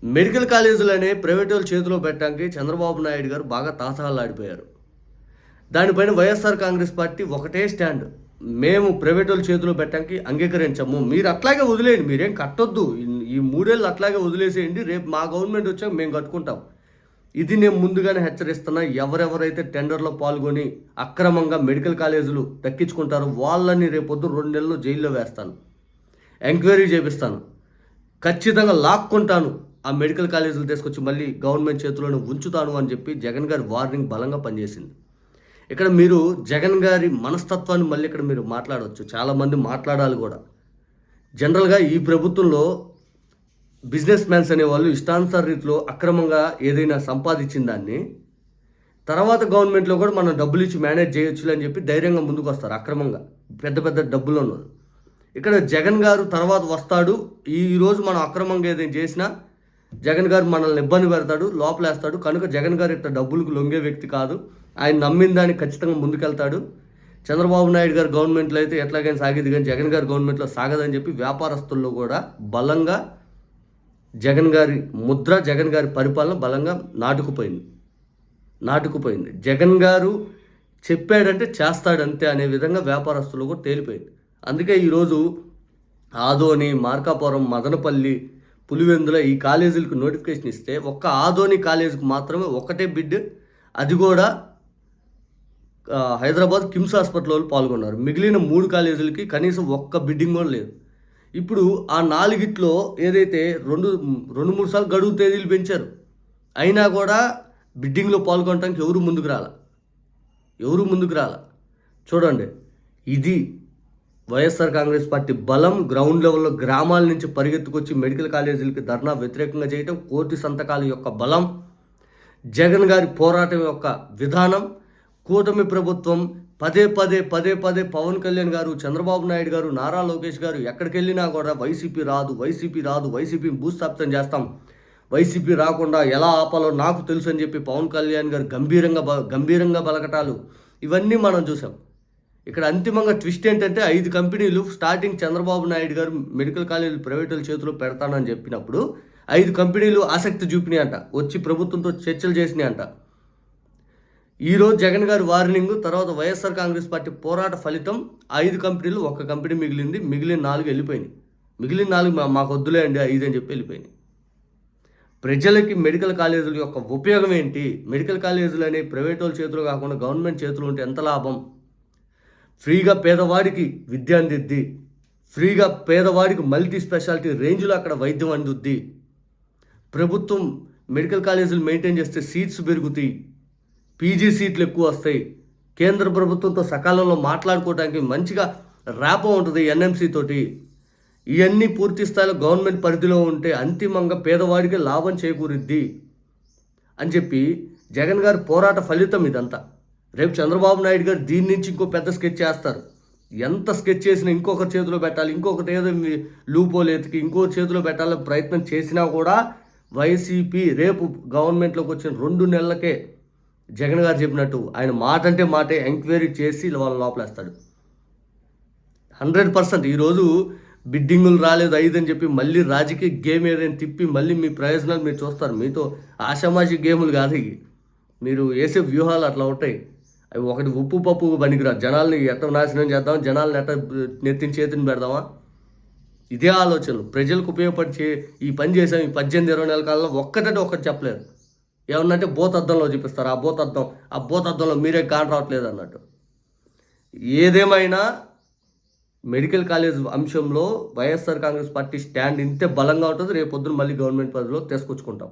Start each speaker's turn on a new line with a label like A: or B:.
A: Medical కాలేజీలనే private వాళ్ళ చేతిలో పెట్టడానికి చంద్రబాబు నాయుడు గారు బాగా తాతలాడిపోయారు. దానిపైన వైఎస్ఆర్ కాంగ్రెస్ పార్టీ ఒకటే స్టాండ్. మేము ప్రైవేట్ వాళ్ళ చేతిలో పెట్టడానికి అంగీకరించము. మీరు అట్లాగే వదిలేయండి, మీరేం కట్టొద్దు. ఈ 3 ఏళ్ళు అట్లాగే వదిలేసేయండి. రేపు మా గవర్నమెంట్ వచ్చాక మేము కట్టుకుంటాం. ఇది నేను ముందుగానే హెచ్చరిస్తున్నా. ఎవరెవరైతే టెండర్లో పాల్గొని అక్రమంగా మెడికల్ కాలేజీలు దక్కించుకుంటారో వాళ్ళని రేపొద్దు 2 నెలలు జైల్లో వేస్తాను, ఎంక్వైరీ చేపిస్తాను, ఖచ్చితంగా లాక్కుంటాను. ఆ మెడికల్ కాలేజీలు తీసుకొచ్చి మళ్ళీ గవర్నమెంట్ చేతిలోనే ఉంచుతాను అని చెప్పి జగన్ గారి వార్నింగ్ బలంగా పనిచేసింది. ఇక్కడ మీరు జగన్ గారి మనస్తత్వాన్ని మళ్ళీ ఇక్కడ మీరు మాట్లాడవచ్చు. చాలామంది మాట్లాడాలి కూడా. జనరల్గా ఈ ప్రభుత్వంలో బిజినెస్ మ్యాన్స్ అనేవాళ్ళు ఇష్టానుసార రీతిలో అక్రమంగా ఏదైనా సంపాదించిన దాన్ని తర్వాత గవర్నమెంట్లో కూడా మనం డబ్బులు ఇచ్చి మేనేజ్ చేయొచ్చు అని చెప్పి ధైర్యంగా ముందుకు వస్తారు. అక్రమంగా పెద్ద పెద్ద డబ్బులు ఉన్నారు. ఇక్కడ జగన్ గారు తర్వాత వస్తాడు. ఈరోజు మనం అక్రమంగా ఏదైనా చేసినా జగన్ గారు మనల్ని ఇబ్బంది పెడతాడు, లోపలేస్తాడు. కనుక జగన్ గారు ఇట్లా డబ్బులకు లొంగే వ్యక్తి కాదు. ఆయన నమ్మిన దాన్ని ఖచ్చితంగా ముందుకెళ్తాడు. చంద్రబాబు నాయుడు గారు గవర్నమెంట్లో అయితే ఎట్లాగైనా సాగేది, కానీ జగన్ గారి గవర్నమెంట్లో సాగదని చెప్పి వ్యాపారస్తుల్లో కూడా బలంగా జగన్ గారి ముద్ర, జగన్ గారి పరిపాలన బలంగా నాటుకుపోయింది. జగన్ గారు చెప్పాడంటే చేస్తాడంతే అనే విధంగా వ్యాపారస్తులు కూడా తేలిపోయింది. అందుకే ఈరోజు ఆదోని, మార్కాపురం, మదనపల్లి, పులివెందుల ఈ కాలేజీలకు నోటిఫికేషన్ ఇస్తే ఒక్క ఆదోని కాలేజీకి మాత్రమే ఒకటే బిడ్. అది కూడా హైదరాబాద్ కిమ్స్ హాస్పిటల్లో పాల్గొన్నారు. మిగిలిన 3 కాలేజీలకి కనీసం ఒక్క బిడ్డింగ్ కూడా లేదు. ఇప్పుడు ఆ 4గిట్లో ఏదైతే 2-3 సార్లు గడువు తేదీలు పెంచారు, అయినా కూడా బిడ్డింగ్లో పాల్గొనడానికి ఎవరు ముందుకు రాల. చూడండి, ఇది వైఎస్ఆర్ కాంగ్రెస్ పార్టీ బలం. గ్రౌండ్ లెవెల్లో గ్రామాల నుంచి పరిగెత్తుకొచ్చి మెడికల్ కాలేజీలకి ధర్నా వ్యతిరేకంగా చేయటం, కోటి సంతకాల యొక్క బలం, జగన్ గారి పోరాటం యొక్క విధానం. కూటమి ప్రభుత్వం పదే పదే పవన్ కళ్యాణ్ గారు, చంద్రబాబు నాయుడు గారు, నారా లోకేష్ గారు ఎక్కడికి వెళ్ళినా కూడా వైసీపీ రాదు, వైసీపీని భూస్థాపితం చేస్తాం, వైసీపీ రాకుండా ఎలా ఆపాలో నాకు తెలుసు అని చెప్పి పవన్ కళ్యాణ్ గారు గంభీరంగా బలకటాలు ఇవన్నీ మనం చూసాం. ఇక్కడ అంతిమంగా ట్విస్ట్ ఏంటంటే 5 కంపెనీలు స్టార్టింగ్ చంద్రబాబు నాయుడు గారు మెడికల్ కాలేజీలు ప్రైవేటుల చేతిలో పెడతానని చెప్పినప్పుడు 5 కంపెనీలు ఆసక్తి చూపినాయి అంట, వచ్చి ప్రభుత్వంతో చర్చలు చేసినాయి అంట. ఈరోజు జగన్ గారి వార్నింగ్ తర్వాత వైఎస్ఆర్ కాంగ్రెస్ పార్టీ పోరాట ఫలితం 5 కంపెనీలు 1 కంపెనీ మిగిలింది. మిగిలిన 4 వెళ్ళిపోయినాయి. మిగిలిన 4 మాకు వద్దులే అండి 5 అని చెప్పి వెళ్ళిపోయినాయి. ప్రజలకి మెడికల్ కాలేజీల యొక్క ఉపయోగం ఏంటి? మెడికల్ కాలేజీలు అనేవి ప్రైవేట్ వాళ్ళ చేతిలో కాకుండా గవర్నమెంట్ చేతిలో ఉంటే ఎంత లాభం? ఫ్రీగా పేదవాడికి విద్య అందిద్ది, ఫ్రీగా పేదవాడికి మల్టీ స్పెషాలిటీ రేంజ్లో అక్కడ వైద్యం అందుద్ది. ప్రభుత్వం మెడికల్ కాలేజీలు మెయింటైన్ చేస్తే సీట్స్ పెరుగుతాయి, పీజీ సీట్లు ఎక్కువ వస్తాయి. కేంద్ర ప్రభుత్వంతో సకాలంలో మాట్లాడుకోవడానికి మంచిగా ర్యాపో ఉంటుంది ఎన్ఎంసీ తోటి. ఇవన్నీ పూర్తి స్థాయిలో గవర్నమెంట్ పరిధిలో ఉంటే అంతిమంగా పేదవాడికి లాభం చేకూరిద్ది అని చెప్పి జగన్ గారి పోరాట ఫలితం ఇదంతా. రేపు చంద్రబాబు నాయుడు గారు దీని నుంచి ఇంకో పెద్ద స్కెచ్ చేస్తారు. ఎంత స్కెచ్ చేసినా ఇంకొకరి చేతిలో పెట్టాలి, ఇంకొకటి ఏదో లూపోలు ఎతికి ఇంకొకరి చేతిలో పెట్టాలని ప్రయత్నం చేసినా కూడా వైసీపీ రేపు గవర్నమెంట్లోకి వచ్చిన 2 నెలలకే జగన్ గారు చెప్పినట్టు ఆయన మాట అంటే మాటే ఎంక్వైరీ చేసి వాళ్ళని లోపలేస్తాడు 100%. ఈరోజు బిడ్డింగులు రాలేదు 5 అని చెప్పి మళ్ళీ రాజకీయ గేమ్ ఏదైనా తిప్పి మళ్ళీ మీ ప్రయోజనాలు మీరు చూస్తారు. మీతో ఆషామాషి గేములు కాదు ఇవి. మీరు వేసే వ్యూహాలు అట్లా ఉంటాయి. అవి ఒకటి ఉప్పు పప్పు పనికిరాదు. జనాల్ని ఎట్ట నాశనం చేద్దాం, జనాల్ని ఎట్ట నెత్తిని చేతిని పెడదామా, ఇదే ఆలోచనలు. ప్రజలకు ఉపయోగపడి ఈ పని చేసాం ఈ 18-20 నెలల కాలంలో ఒక్కటి చెప్పలేదు. ఏమన్నంటే భూతద్దంలో చూపిస్తారు. ఆ భూతద్దంలో మీరే కాని రావట్లేదు అన్నట్టు. ఏదేమైనా మెడికల్ కాలేజ్ అంశంలో వైఎస్ఆర్ కాంగ్రెస్ పార్టీ స్టాండ్ ఇంతే బలంగా ఉంటుంది. రేపు పొద్దున మళ్ళీ గవర్నమెంట్ పరిధిలో తీసుకొచ్చుకుంటాం.